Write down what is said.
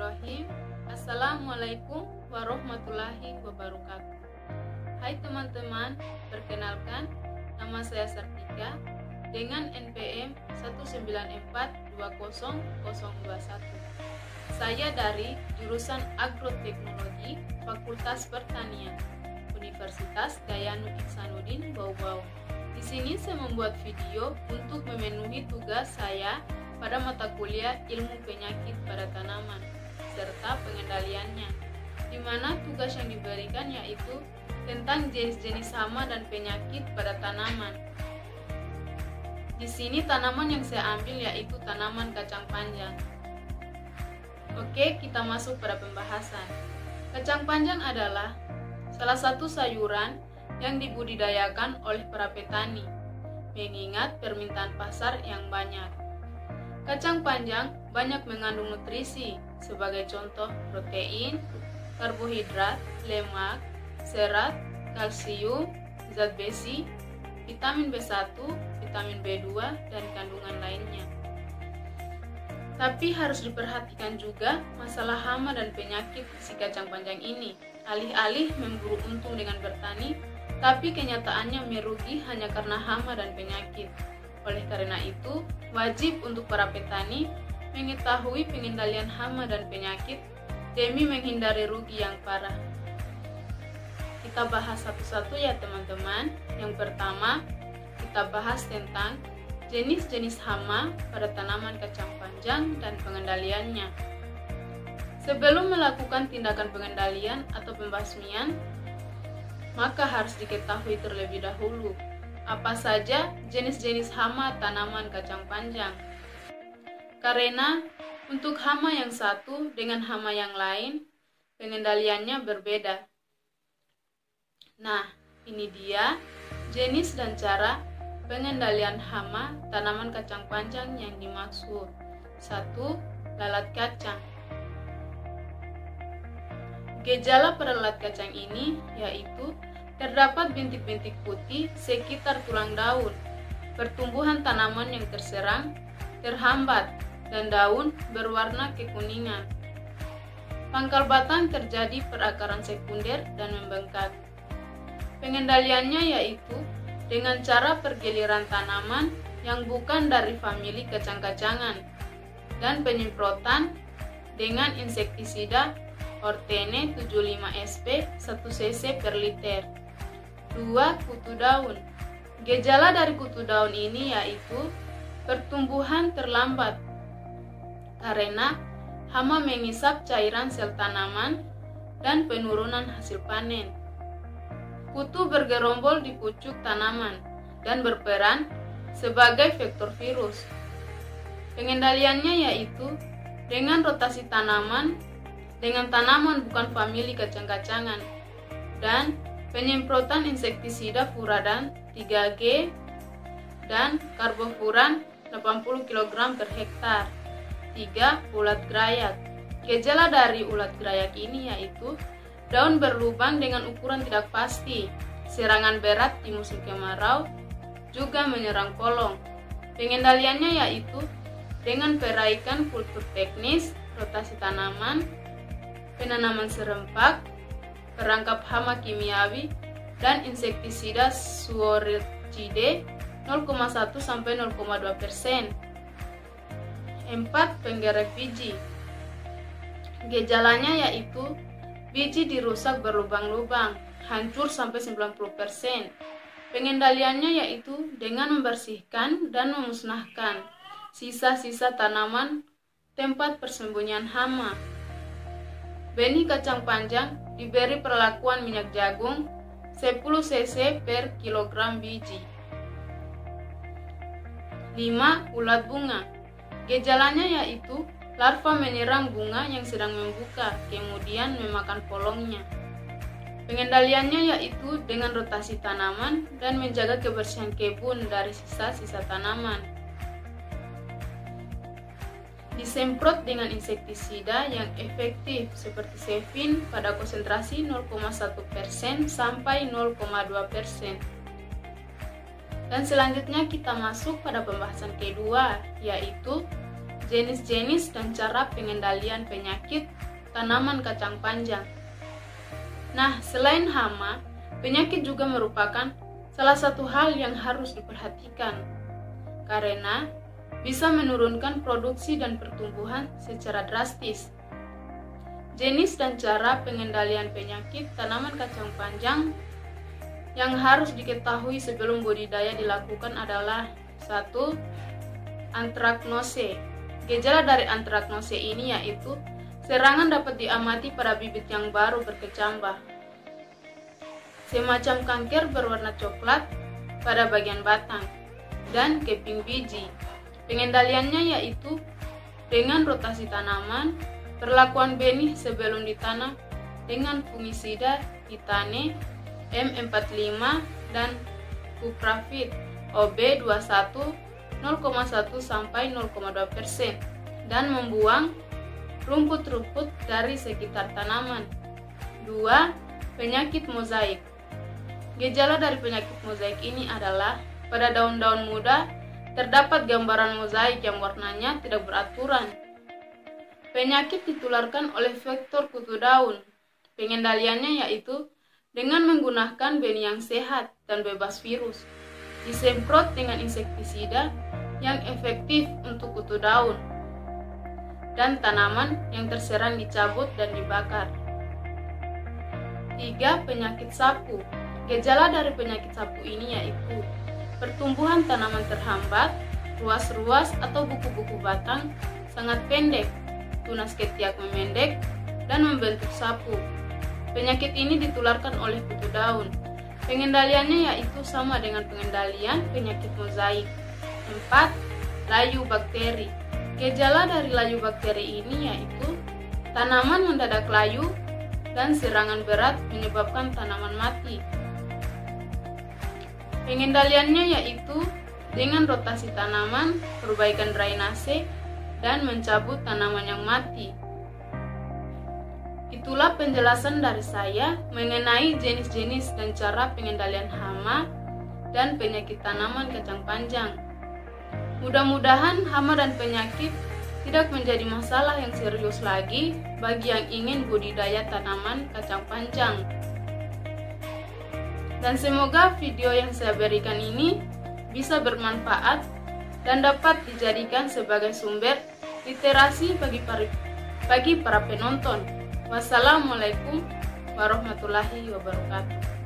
Bismillahirrahmanirrahim. Assalamualaikum warahmatullahi wabarakatuh. Hai teman-teman, perkenalkan nama saya Sartika dengan NPM 194200021. Saya dari jurusan Agroteknologi Fakultas Pertanian Universitas Dayanu Ihsanuddin Bau-Bau. Di sini saya membuat video untuk memenuhi tugas saya pada mata kuliah ilmu penyakit pada tanaman serta pengendaliannya, di mana tugas yang diberikan yaitu tentang jenis-jenis hama dan penyakit pada tanaman. Di sini tanaman yang saya ambil yaitu tanaman kacang panjang. Oke, kita masuk pada pembahasan. Kacang panjang adalah salah satu sayuran yang dibudidayakan oleh para petani, mengingat permintaan pasar yang banyak. Kacang panjang banyak mengandung nutrisi, sebagai contoh protein, karbohidrat, lemak, serat, kalsium, zat besi, vitamin B1, vitamin B2, dan kandungan lainnya. Tapi harus diperhatikan juga masalah hama dan penyakit si kacang panjang ini. Alih-alih memburu untung dengan bertani, tapi kenyataannya merugi hanya karena hama dan penyakit. Oleh karena itu, wajib untuk para petani mengetahui pengendalian hama dan penyakit demi menghindari rugi yang parah. Kita bahas satu-satu ya teman-teman. Yang pertama, kita bahas tentang jenis-jenis hama pada tanaman kacang panjang dan pengendaliannya. Sebelum melakukan tindakan pengendalian atau pembasmian, maka harus diketahui terlebih dahulu apa saja jenis-jenis hama tanaman kacang panjang. Karena untuk hama yang satu dengan hama yang lain, pengendaliannya berbeda. Nah, ini dia jenis dan cara pengendalian hama tanaman kacang panjang yang dimaksud. 1. Lalat kacang. Gejala pada lalat kacang ini yaitu terdapat bintik-bintik putih sekitar tulang daun, pertumbuhan tanaman yang terserang, terhambat, dan daun berwarna kekuningan. Pangkal batang terjadi perakaran sekunder dan membengkak. Pengendaliannya yaitu dengan cara pergiliran tanaman yang bukan dari famili kacang-kacangan dan penyemprotan dengan insektisida Ortene 75SP 1 cc per liter. 2. Kutu daun. Gejala dari kutu daun ini yaitu pertumbuhan terlambat karena hama mengisap cairan sel tanaman dan penurunan hasil panen. Kutu bergerombol di pucuk tanaman dan berperan sebagai vektor virus. Pengendaliannya yaitu dengan rotasi tanaman dengan tanaman bukan famili kacang-kacangan dan penyemprotan insektisida furadan 3G dan karbofuran 80 kg per hektar. 3. Ulat grayak. Gejala dari ulat grayak ini yaitu daun berlubang dengan ukuran tidak pasti, serangan berat di musim kemarau, juga menyerang kolong. Pengendaliannya yaitu dengan peraikan kultur teknis, rotasi tanaman, penanaman serempak, perangkap hama kimiawi, dan insektisida suoricide 0,1-0,2%. 4. Penggerek biji. Gejalanya yaitu biji dirusak berlubang-lubang, hancur sampai 90%. Pengendaliannya yaitu dengan membersihkan dan memusnahkan sisa-sisa tanaman tempat persembunyian hama. Benih kacang panjang diberi perlakuan minyak jagung 10 cc per kilogram biji. 5. Ulat bunga. Gejalanya yaitu larva menyerang bunga yang sedang membuka, kemudian memakan polongnya. Pengendaliannya yaitu dengan rotasi tanaman dan menjaga kebersihan kebun dari sisa-sisa tanaman. Disemprot dengan insektisida yang efektif seperti Sevin pada konsentrasi 0,1% sampai 0,2%. Dan selanjutnya kita masuk pada pembahasan kedua, yaitu jenis-jenis dan cara pengendalian penyakit tanaman kacang panjang. Nah, selain hama, penyakit juga merupakan salah satu hal yang harus diperhatikan, karena bisa menurunkan produksi dan pertumbuhan secara drastis. Jenis dan cara pengendalian penyakit tanaman kacang panjang yang harus diketahui sebelum budidaya dilakukan adalah 1. Antraknose. Gejala dari antraknose ini yaitu serangan dapat diamati pada bibit yang baru berkecambah, semacam kanker berwarna coklat pada bagian batang, dan keping biji. Pengendaliannya yaitu dengan rotasi tanaman, perlakuan benih sebelum ditanam dengan fungisida Titane M45 dan Cuprafit OB21 0,1 sampai 0,2% dan membuang rumput-rumput dari sekitar tanaman. 2. Penyakit mozaik. Gejala dari penyakit mozaik ini adalah pada daun-daun muda terdapat gambaran mozaik yang warnanya tidak beraturan. Penyakit ditularkan oleh vektor kutu daun. Pengendaliannya yaitu dengan menggunakan benih yang sehat dan bebas virus, disemprot dengan insektisida yang efektif untuk kutu daun, dan tanaman yang terserang dicabut dan dibakar. 3. Penyakit sapu. Gejala dari penyakit sapu ini yaitu pertumbuhan tanaman terhambat, ruas-ruas atau buku-buku batang sangat pendek, tunas ketiak memendek, dan membentuk sapu. Penyakit ini ditularkan oleh kutu daun. Pengendaliannya yaitu sama dengan pengendalian penyakit mozaik. 4. Layu bakteri. Gejala dari layu bakteri ini yaitu tanaman mendadak layu dan serangan berat menyebabkan tanaman mati. Pengendaliannya yaitu dengan rotasi tanaman, perbaikan drainase, dan mencabut tanaman yang mati. Itulah penjelasan dari saya mengenai jenis-jenis dan cara pengendalian hama dan penyakit tanaman kacang panjang. Mudah-mudahan hama dan penyakit tidak menjadi masalah yang serius lagi bagi yang ingin budidaya tanaman kacang panjang. Dan semoga video yang saya berikan ini bisa bermanfaat dan dapat dijadikan sebagai sumber literasi bagi para penonton. Wassalamualaikum warahmatullahi wabarakatuh.